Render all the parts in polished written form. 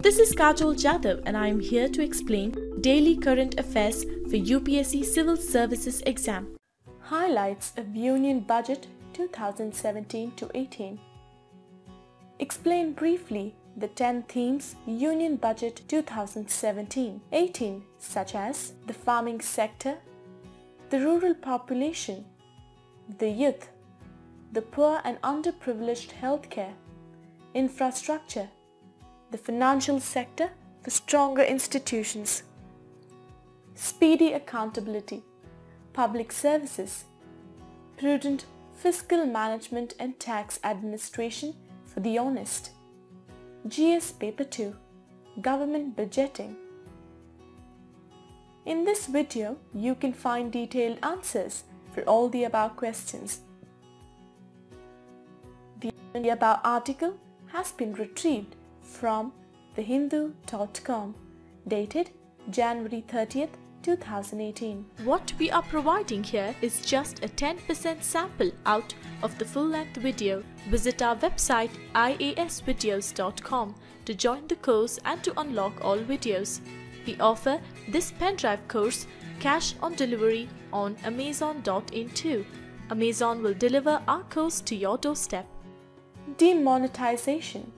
This is Kajol Jadhav and I am here to explain daily current affairs for UPSC Civil Services exam. Highlights of Union Budget 2017-18. Explain briefly the 10 themes Union Budget 2017-18 such as the farming sector, the rural population, the youth, the poor and underprivileged healthcare, infrastructure, the financial sector for stronger institutions, speedy accountability, public services, prudent fiscal management and tax administration for the honest, GS Paper 2, Government Budgeting. In this video, you can find detailed answers for all the above questions. The above article has been retrieved from thehindu.com, dated January 30th, 2018. What we are providing here is just a 10% sample out of the full-length video. Visit our website iasvideos.com to join the course and to unlock all videos. We offer this pen drive course cash on delivery on Amazon.in too. Amazon will deliver our course to your doorstep. Demonetisation.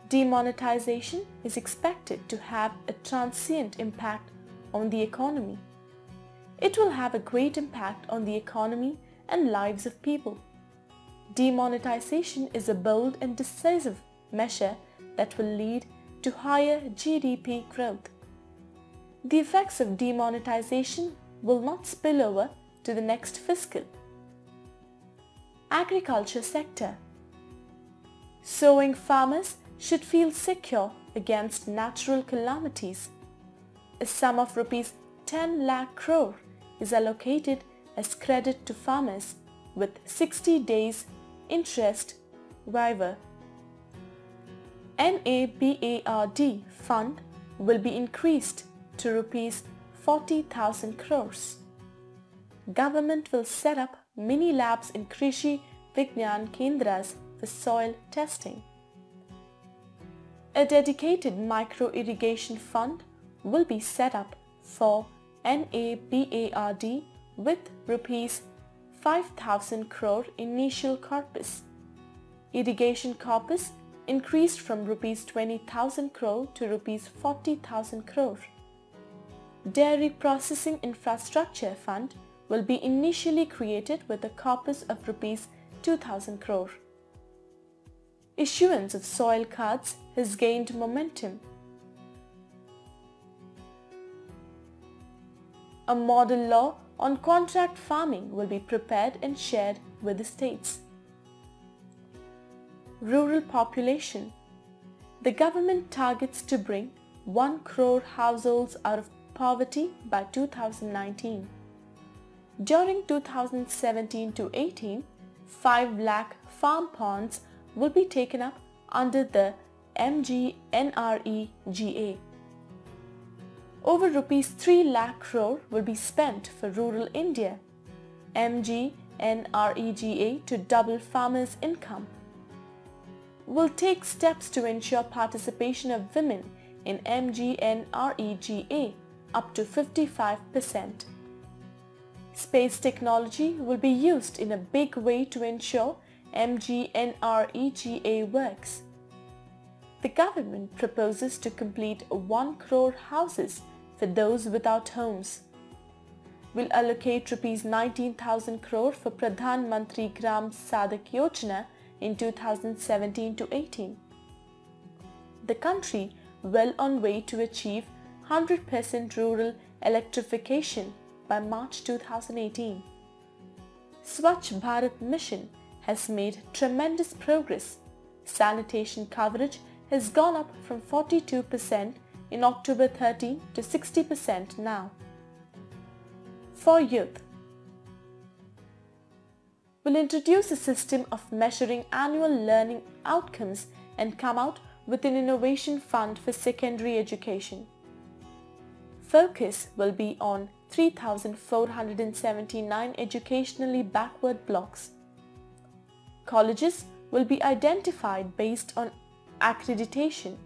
Demonetisation is expected to have a transient impact on the economy. It will have a great impact on the economy and lives of people. Demonetisation is a bold and decisive measure that will lead to higher GDP growth. The effects of demonetisation will not spill over to the next fiscal. Agriculture sector. Sowing farmers should feel secure against natural calamities. A sum of rupees 10 lakh crore is allocated as credit to farmers with 60 days interest waiver. NABARD fund will be increased to rupees 40,000 crores. Government will set up mini labs in Krishi Vignan Kendras for soil testing. A dedicated micro-irrigation fund will be set up for NABARD with rupees 5,000 crore initial corpus. Irrigation corpus increased from rupees 20,000 crore to rupees 40,000 crore. Dairy processing infrastructure fund will be initially created with a corpus of rupees 2,000 crore. Issuance of soil cards has gained momentum. A model law on contract farming will be prepared and shared with the states. Rural population. The government targets to bring 1 crore households out of poverty by 2019. During 2017-18, 5 lakh farm ponds will be taken up under the MGNREGA. Over rupees 3 lakh crore will be spent for rural India, MGNREGA, to double farmers' income. Will take steps to ensure participation of women in MGNREGA up to 55%. Space technology will be used in a big way to ensure MGNREGA works. The government proposes to complete 1 crore houses for those without homes. Will allocate rupees 19,000 crore for Pradhan Mantri Gram Sadak Yojana in 2017-18. The country well on way to achieve 100% rural electrification by March 2018. Swachh Bharat Mission has made tremendous progress. Sanitation coverage has gone up from 42% in October 13 to 60% now. For youth, will introduce a system of measuring annual learning outcomes and come out with an innovation fund for secondary education. Focus will be on 3,479 educationally backward blocks. Colleges will be identified based on accreditation.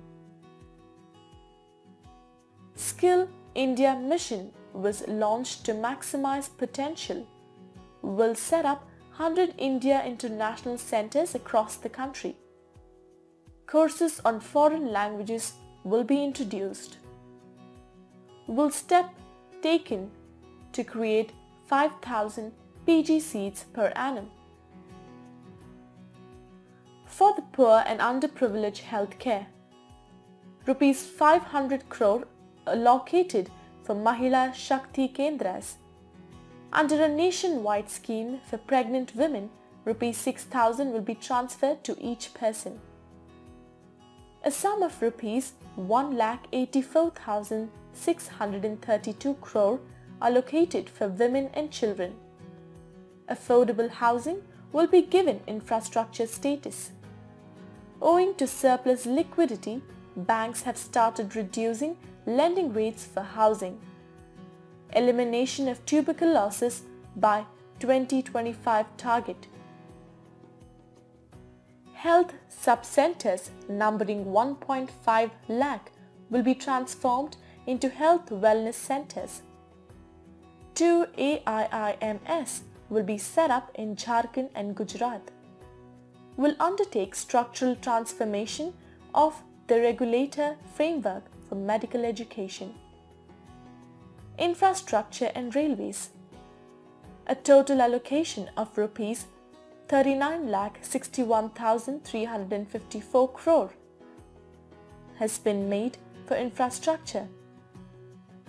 Skill India mission was launched to maximize potential. Will set up 100 India International Centers across the country. Courses on foreign languages will be introduced. Will step taken to create 5,000 PG seats per annum. For the poor and underprivileged healthcare, Rupees 500 crore allocated for Mahila Shakti Kendras. Under a nationwide scheme for pregnant women, Rupees 6,000 will be transferred to each person. A sum of Rupees 1,84,632 crore allocated for women and children. Affordable housing will be given infrastructure status. Owing to surplus liquidity, banks have started reducing lending rates for housing. Elimination of tuberculosis by 2025 target. Health sub-centers numbering 1.5 lakh will be transformed into health wellness centers. 2 AIIMS will be set up in Jharkhand and Gujarat. Will undertake structural transformation of the regulator framework for medical education. Infrastructure and railways. A total allocation of Rupees 39,61,354 crore has been made for infrastructure.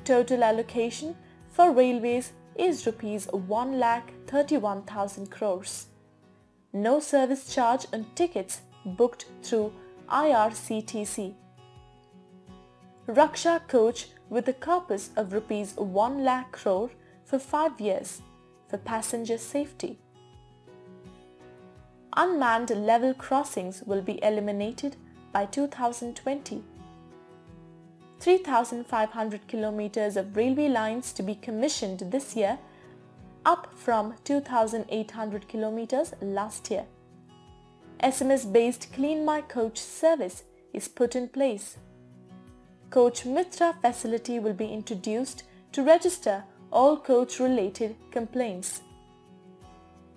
Total allocation for railways is Rupees 1,31,000 crores. No service charge on tickets booked through IRCTC. Raksha coach with a corpus of Rupees 1 lakh crore for 5 years for passenger safety. Unmanned level crossings will be eliminated by 2020. 3,500 kilometers of railway lines to be commissioned this year, up from 2,800 kilometers last year. SMS-based Clean My Coach service is put in place. Coach Mitra facility will be introduced to register all coach-related complaints.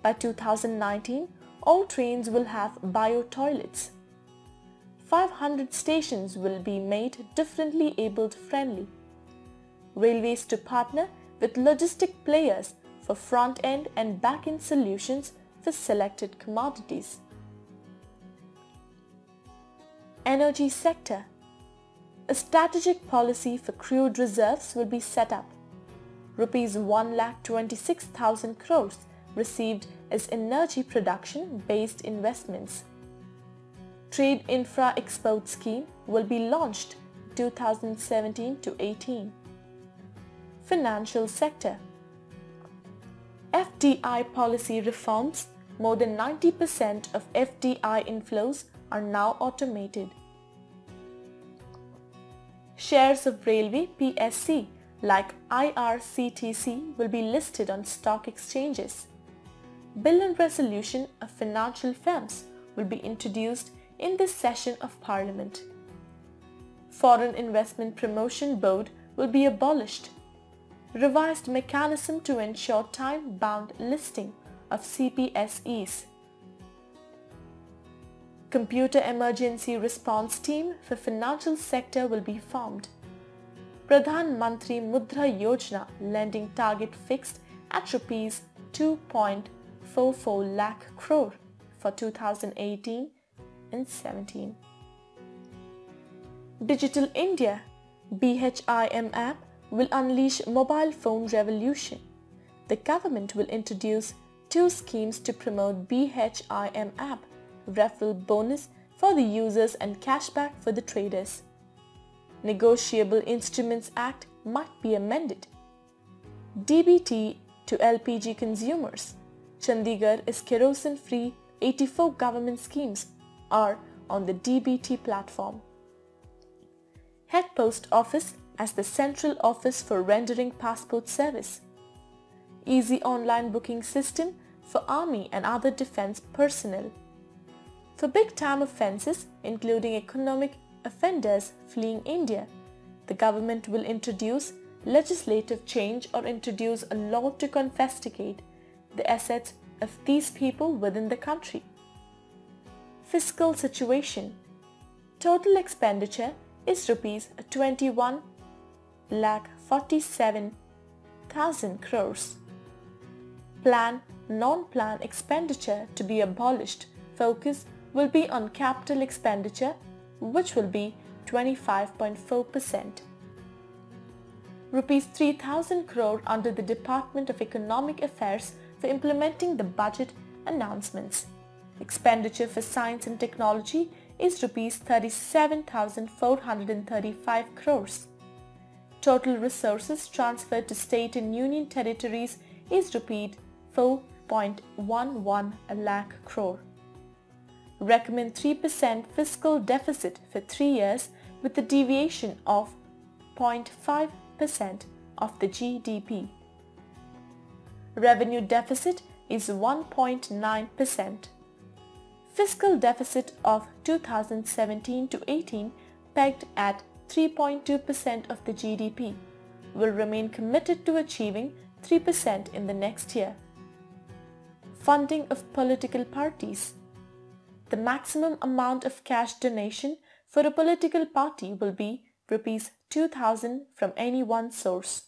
By 2019, all trains will have bio-toilets. 500 stations will be made differently abled friendly. Railways to partner with logistic players for front-end and back-end solutions for selected commodities. Energy sector. A strategic policy for crude reserves will be set up. Rupees 1,26,000 crores received as energy production-based investments. Trade Infra Export Scheme will be launched 2017 to 18. Financial sector. FDI policy reforms. More than 90% of FDI inflows are now automated. Shares of railway PSC like IRCTC will be listed on stock exchanges. Bill and resolution of financial firms will be introduced in this session of Parliament. Foreign Investment Promotion Board will be abolished. Revised mechanism to ensure time-bound listing of CPSEs. Computer Emergency Response Team for Financial Sector will be formed. Pradhan Mantri Mudra Yojana lending target fixed at Rupees 2.44 lakh crore for 2018 and 17. Digital India BHIM app will unleash mobile phone revolution. The government will introduce 2 schemes to promote BHIM app, referral bonus for the users and cashback for the traders. Negotiable Instruments Act might be amended. DBT to LPG consumers. Chandigarh is kerosene free. 84 government schemes are on the DBT platform. Head Post Office as the central office for rendering passport service. Easy online booking system for army and other defense personnel. For big-time offences, including economic offenders fleeing India, the government will introduce legislative change or introduce a law to confiscate the assets of these people within the country. Fiscal situation. Total expenditure is rupees 21,47,000 crores. Plan, non-plan expenditure to be abolished. Focus will be on capital expenditure, which will be 25.4%. Rupees 3,000 crore under the Department of Economic Affairs for implementing the budget announcements. Expenditure for science and technology is rupees 37,435 crores. Total resources transferred to state and union territories is rupees 4.11 lakh crore. Recommend 3% fiscal deficit for 3 years with a deviation of 0.5% of the GDP. Revenue deficit is 1.9%. Fiscal deficit of 2017 to 18 pegged at 3.2% of the GDP will remain committed to achieving 3% in the next year. Funding of political parties. The maximum amount of cash donation for a political party will be rupees 2,000 from any one source.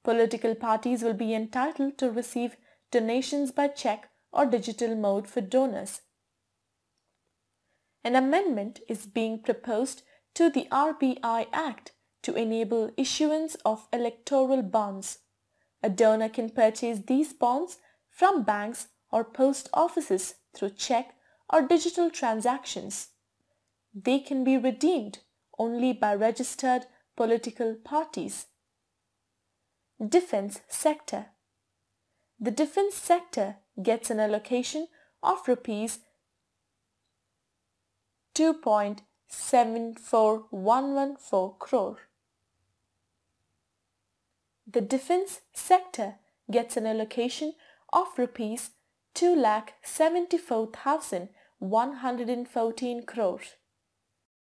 Political parties will be entitled to receive donations by check or digital mode for donors. An amendment is being proposed to the RBI Act to enable issuance of electoral bonds. A donor can purchase these bonds from banks or post offices through check or digital transactions. They can be redeemed only by registered political parties. Defense sector. The defense sector gets an allocation of rupees 2.74114 crore. The defense sector gets an allocation of rupees 2,74,114 crores.